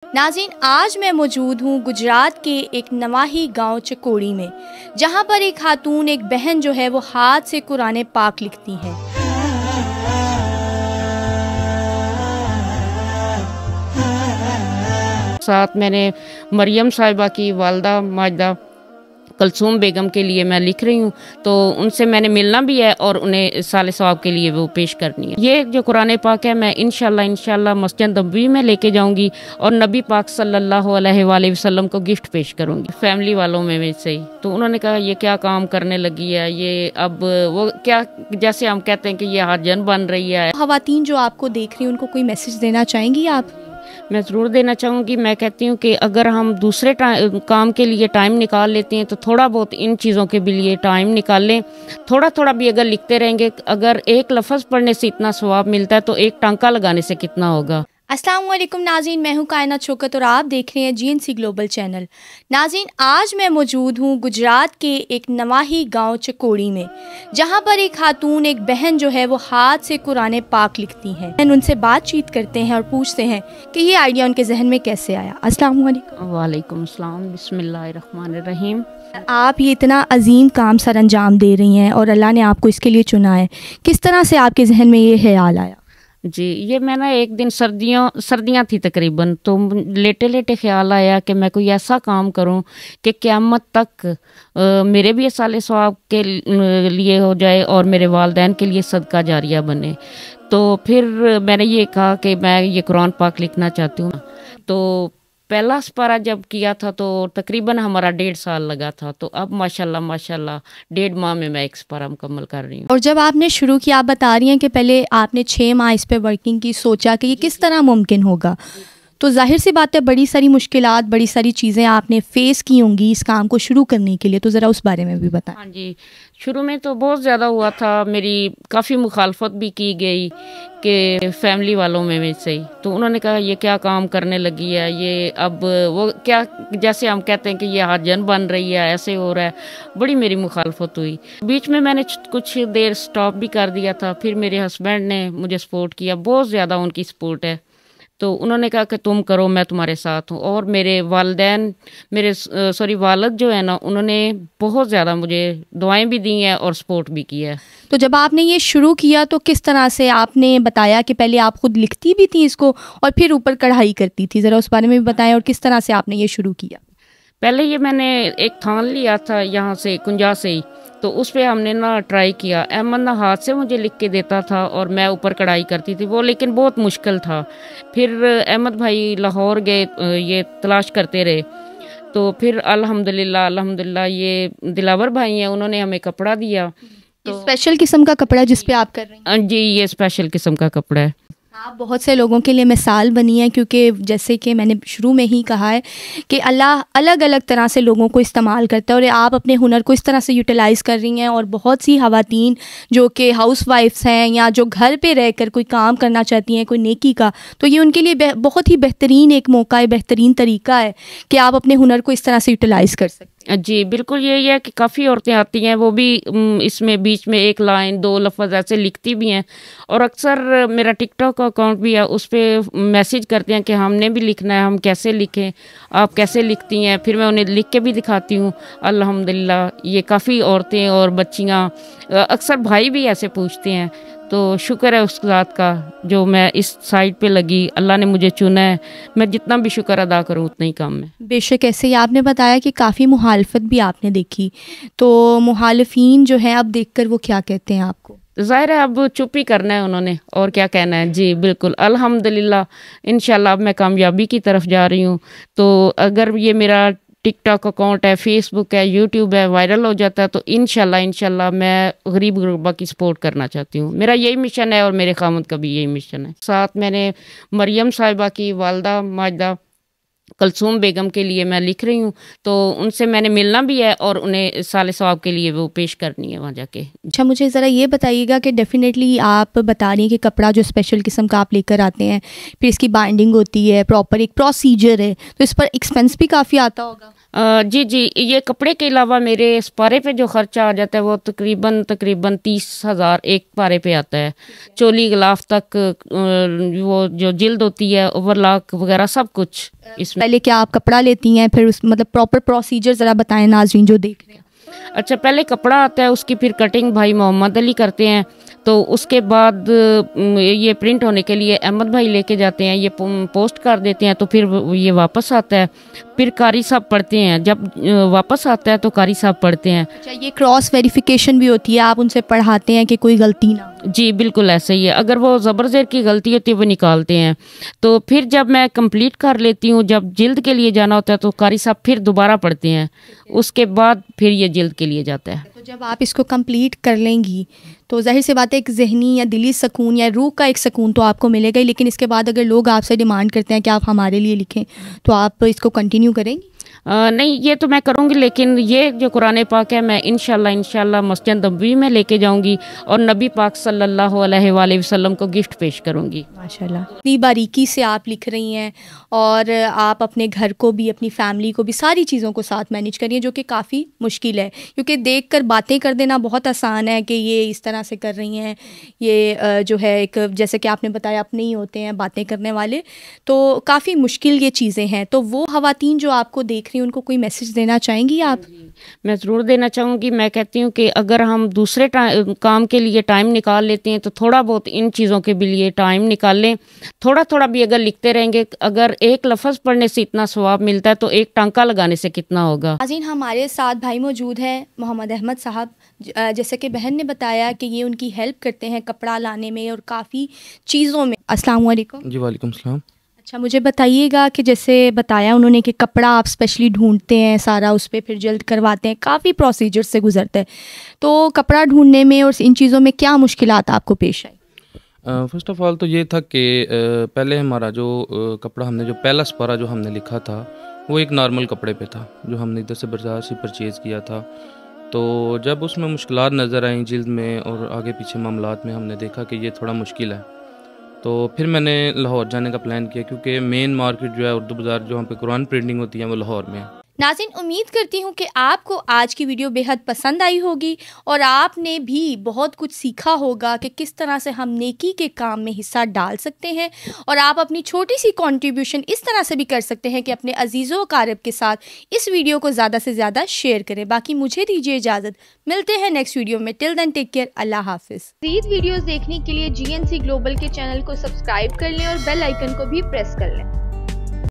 नाज़रीन, आज मैं मौजूद हूँ गुजरात के एक नवाही गांव चकोड़ी में, जहाँ पर एक खातून, एक बहन जो है वो हाथ से कुरान पाक लिखती हैं। साथ मैंने मरियम साहिबा की वालदा माजदा कलसूम बेगम के लिए मैं लिख रही हूँ, तो उनसे मैंने मिलना भी है और उन्हें साले सवाब के लिए वो पेश करनी है। ये जो कुरान पाक है मैं इंशाल्लाह मस्जिद नबवी में लेके जाऊँगी और नबी पाक सल्लल्लाहु अलैहि वसल्लम को गिफ्ट पेश करूँगी फैमिली वालों में से ही। तो उन्होंने कहा ये क्या काम करने लगी है, ये अब वो क्या, जैसे हम कहते हैं कि ये हाजन बन रही है। ख़वातीन जो आपको देख रही हैं उनको कोई मैसेज देना चाहेंगी आप? मैं ज़रूर देना चाहूँगी। मैं कहती हूँ कि अगर हम दूसरे काम के लिए टाइम निकाल लेते हैं तो थोड़ा बहुत इन चीज़ों के भी लिए टाइम निकालें। थोड़ा थोड़ा भी अगर लिखते रहेंगे, अगर एक लफ्ज़ पढ़ने से इतना सवाब मिलता है तो एक टांका लगाने से कितना होगा। अस्सलाम वालेकुम नाज़रीन, मैं हूँ कायनात शौकत और आप देख रहे हैं GNC ग्लोबल चैनल। नाज़रीन, आज मैं मौजूद हूँ गुजरात के एक नवाही गांव चकोड़ी में, जहाँ पर एक खातून, एक बहन जो है वो हाथ से कुरान पाक लिखती हैं। उनसे बातचीत करते हैं और पूछते हैं कि ये आइडिया उनके जहन में कैसे आया। अस्सलाम वालेकुम। वालेकुम अस्सलाम, बिस्मिल्लाहिर्रहमानिर्रहीम। आप ये इतना अजीम काम सर अंजाम दे रही हैं और अल्लाह ने आपको इसके लिए चुना है, किस तरह से आपके जहन में ये ख्याल आया? जी, ये मैं ना एक दिन सर्दियाँ थी तकरीबन, तो लेटे लेटे ख्याल आया कि मैं कोई ऐसा काम करूं कि क़यामत तक मेरे भी साले सवाब के लिए हो जाए और मेरे वालिदैन के लिए सदका जारिया बने। तो फिर मैंने ये कहा कि मैं ये कुरान पाक लिखना चाहती हूँ। तो पहला सपारा जब किया था तो तकरीबन हमारा 1.5 साल लगा था, तो अब माशाल्लाह 1.5 माह में मैं एक सपारा मुकम्मल कर रही हूँ। और जब आपने शुरू किया, आप बता रही हैं कि पहले आपने 6 माह इस पे वर्किंग की, सोचा कि ये किस तरह मुमकिन होगा, तो जाहिर सी बात है बड़ी सारी मुश्किलात, बड़ी सारी चीज़ें आपने फ़ेस की होंगी इस काम को शुरू करने के लिए, तो ज़रा उस बारे में भी बताएं। हाँ जी, शुरू में तो बहुत ज़्यादा हुआ था, मेरी काफ़ी मुखालफत भी की गई कि फैमिली वालों में से ही। तो उन्होंने कहा ये क्या काम करने लगी है, ये अब वो क्या, जैसे हम कहते हैं कि ये हाजन बन रही है, ऐसे हो रहा है। बड़ी मेरी मुखालफत हुई। बीच में मैंने कुछ देर स्टॉप भी कर दिया था, फिर मेरे हस्बैंड ने मुझे सपोर्ट किया, बहुत ज़्यादा उनकी सपोर्ट है। तो उन्होंने कहा कि तुम करो, मैं तुम्हारे साथ हूँ। और मेरे वालिदैन, वालिद जो है ना, उन्होंने बहुत ज़्यादा मुझे दुआएं भी दी हैं और सपोर्ट भी किया है। तो जब आपने ये शुरू किया तो किस तरह से, आपने बताया कि पहले आप खुद लिखती भी थी इसको और फिर ऊपर कढ़ाई करती थी, ज़रा उस बारे में भी बताएं और किस तरह से आपने ये शुरू किया? पहले ये मैंने एक थान लिया था यहाँ से कुंजा से ही, तो उस पर हमने ना ट्राई किया। अहमद ना हाथ से मुझे लिख के देता था और मैं ऊपर कढ़ाई करती थी, वो लेकिन बहुत मुश्किल था। फिर अहमद भाई लाहौर गए, ये तलाश करते रहे, तो फिर अल्हम्दुलिल्लाह ये दिलावर भाई हैं, उन्होंने हमें कपड़ा दिया। तो स्पेशल किस्म का कपड़ा जिस पे आप कर रही हैं? जी, ये स्पेशल किस्म का कपड़ा है। आप बहुत से लोगों के लिए मिसाल बनी है, क्योंकि जैसे कि मैंने शुरू में ही कहा है कि अल्लाह अलग अलग तरह से लोगों को इस्तेमाल करता है और आप अपने हुनर को इस तरह से यूटिलाइज़ कर रही हैं। और बहुत सी ख़वातीन जो कि हाउस वाइफ्स हैं या जो घर पे रहकर कोई काम करना चाहती हैं, कोई नेकी का, तो ये उनके लिए बहुत ही बेहतरीन एक मौका है, बेहतरीन तरीका है कि आप अपने हुनर को इस तरह से यूटिलाइज़ कर सकते हैं। जी बिल्कुल, यही है कि काफ़ी औरतें आती हैं, वो भी इसमें बीच में 1 लाइन 2 लफ्ज़ ऐसे लिखती भी हैं। और अक्सर मेरा टिकटॉक का अकाउंट भी है, उस पर मैसेज करते हैं कि हमने भी लिखना है, हम कैसे लिखें, आप कैसे लिखती हैं। फिर मैं उन्हें लिख के भी दिखाती हूँ। अल्हम्दुलिल्लाह ये काफ़ी औरतें और बच्चियाँ, अक्सर भाई भी ऐसे पूछते हैं। तो शुक्र है उस ज़ात का जो मैं इस साइड पे लगी, अल्लाह ने मुझे चुना है। मैं जितना भी शुक्र अदा करूँ उतना ही कम है। बेशक, ऐसे ही आपने बताया कि काफ़ी मुखालफत भी आपने देखी, तो मुखालिफिन जो है अब देखकर वो क्या कहते हैं आपको? ज़ाहिर है अब चुप ही करना है उन्होंने, और क्या कहना है। जी बिल्कुल, अल्हम्दुलिल्लाह इंशाल्लाह अब मैं कामयाबी की तरफ जा रही हूँ। तो अगर ये मेरा टिकटॉक अकाउंट है, फेसबुक है, यूट्यूब है, वायरल हो जाता है तो इंशाल्लाह मैं गरीब गुरबा की सपोर्ट करना चाहती हूँ। मेरा यही मिशन है और मेरे खामद का भी यही मिशन है। साथ मैंने मरियम साहिबा की वालदा माजदा कलसूम बेगम के लिए मैं लिख रही हूँ, तो उनसे मैंने मिलना भी है और उन्हें साले सवाब के लिए वो पेश करनी है वहाँ जाके। अच्छा, मुझे ज़रा ये बताइएगा कि डेफिनेटली आप बता रही हैं कि कपड़ा जो स्पेशल किस्म का आप लेकर आते हैं, फिर इसकी बाइंडिंग होती है, प्रॉपर एक प्रोसीजर है, तो इस पर एक्सपेंस भी काफ़ी आता होगा? जी जी, ये कपड़े के अलावा मेरे इस पारे पे जो खर्चा आ जाता है वो तकरीबन 30,000 एक पारे पे आता है। चोली गिलाफ तक, वो जो जिल्द होती है, ओवरलॉक वगैरह सब कुछ इसमें। पहले क्या आप कपड़ा लेती हैं, फिर उस मतलब प्रॉपर प्रोसीजर ज़रा बताएं नाज़रीन जो देख रहे हैं। अच्छा, पहले कपड़ा आता है, उसकी फिर कटिंग भाई मोहम्मद अली करते हैं, तो उसके बाद ये प्रिंट होने के लिए अहमद भाई लेके जाते हैं, ये पोस्ट कर देते हैं, तो फिर ये वापस आता है, फिर कारी साहब पढ़ते हैं, जब वापस आता है तो कारी साहब पढ़ते हैं। अच्छा, ये क्रॉस वेरिफिकेशन भी होती है, आप उनसे पढ़ाते हैं कि कोई गलती ना? जी बिल्कुल ऐसा ही है, अगर वो ज़बर ज़ेर की गलती होती है वो निकालते हैं। तो फिर जब मैं कंप्लीट कर लेती हूँ, जब जिल्द के लिए जाना होता है तो कारी साहब फिर दोबारा पढ़ते हैं, उसके बाद फिर ये जिल्द के लिए जाता है। तो जब आप इसको कंप्लीट कर लेंगी तो ज़ाहिर सी बात है एक ज़हनी या दिली सुकून या रूह का एक सुकून तो आपको मिलेगा ही, लेकिन इसके बाद अगर लोग आपसे डिमांड करते हैं कि आप हमारे लिए लिखें तो आप इसको कंटिन्यू करेंगी? नहीं, ये तो मैं करूँगी, लेकिन ये जो कुरान पाक है मैं इंशाल्लाह मस्जिद नबवी में लेके जाऊँगी और नबी पाक सल्लल्लाहु अलैहि वसल्लम को गिफ्ट पेश करूँगी। माशाल्लाह, इतनी बारीकी से आप लिख रही हैं और आप अपने घर को भी, अपनी फैमिली को भी, सारी चीज़ों को साथ मैनेज करिए, जो कि काफ़ी मुश्किल है, क्योंकि देखकर बातें कर देना बहुत आसान है कि ये इस तरह से कर रही हैं, ये जो है एक जैसे कि आपने बताया अपने ही होते हैं बातें करने वाले, तो काफ़ी मुश्किल ये चीज़ें हैं। तो वो ख़वातीन जो आपको देख रही हैं उनको कोई मैसेज देना चाहेंगी आप? मैं ज़रूर देना चाहूँगी। मैं कहती हूँ कि अगर हम दूसरे काम के लिए टाइम निकाल लेते हैं तो थोड़ा बहुत इन चीज़ों के भी लिए टाइम निकाल लें, थोड़ा थोड़ा भी अगर लिखते रहेंगे, अगर एक लफ्ज़ पढ़ने से इतना सवाब मिलता है तो एक टांका लगाने से कितना होगा। नाज़रीन, हमारे साथ भाई मौजूद हैं मोहम्मद अहमद साहब, जैसे कि बहन ने बताया कि ये उनकी हेल्प करते हैं कपड़ा लाने में और काफ़ी चीज़ों में। अस्सलाम वालेकुम। जी वालेकुम सलाम। अच्छा, मुझे बताइएगा कि जैसे बताया उन्होंने कि कपड़ा आप स्पेशली ढूंढते हैं, सारा उस पर फिर जल्द करवाते हैं, काफ़ी प्रोसीजर से गुजरते हैं, तो कपड़ा ढूंढने में और इन चीज़ों में क्या मुश्किलात आपको पेश आई? फ़र्स्ट ऑफ़ ऑल तो ये था कि पहले हमारा जो कपड़ा हमने जो पहला सपारा जो हमने लिखा था वो एक नॉर्मल कपड़े पे था, जो हमने इधर से बाज़ार से परचेज़ किया था। तो जब उसमें मुश्किलात नज़र आई जिल्द में और आगे पीछे मामलात में, हमने देखा कि ये थोड़ा मुश्किल है, तो फिर मैंने लाहौर जाने का प्लान किया, क्योंकि मेन मार्केट जो है उर्दू बाज़ार जो वहाँ पे कुरान प्रिंटिंग होती है वो लाहौर में है। नाज़रीन, उम्मीद करती हूँ कि आपको आज की वीडियो बेहद पसंद आई होगी और आपने भी बहुत कुछ सीखा होगा कि किस तरह से हम नेकी के काम में हिस्सा डाल सकते हैं और आप अपनी छोटी सी कंट्रीब्यूशन इस तरह से भी कर सकते हैं कि अपने अजीज़ों क़ारिब के साथ इस वीडियो को ज़्यादा से ज़्यादा शेयर करें। बाकी मुझे दीजिए इजाज़त, मिलते हैं नेक्स्ट वीडियो में। टिल देन टेक केयर, अल्लाह हाफिज़। मज़ीद वीडियोज़ देखने के लिए GNC ग्लोबल के चैनल को सब्सक्राइब कर लें और बेल आइकन को भी प्रेस कर लें।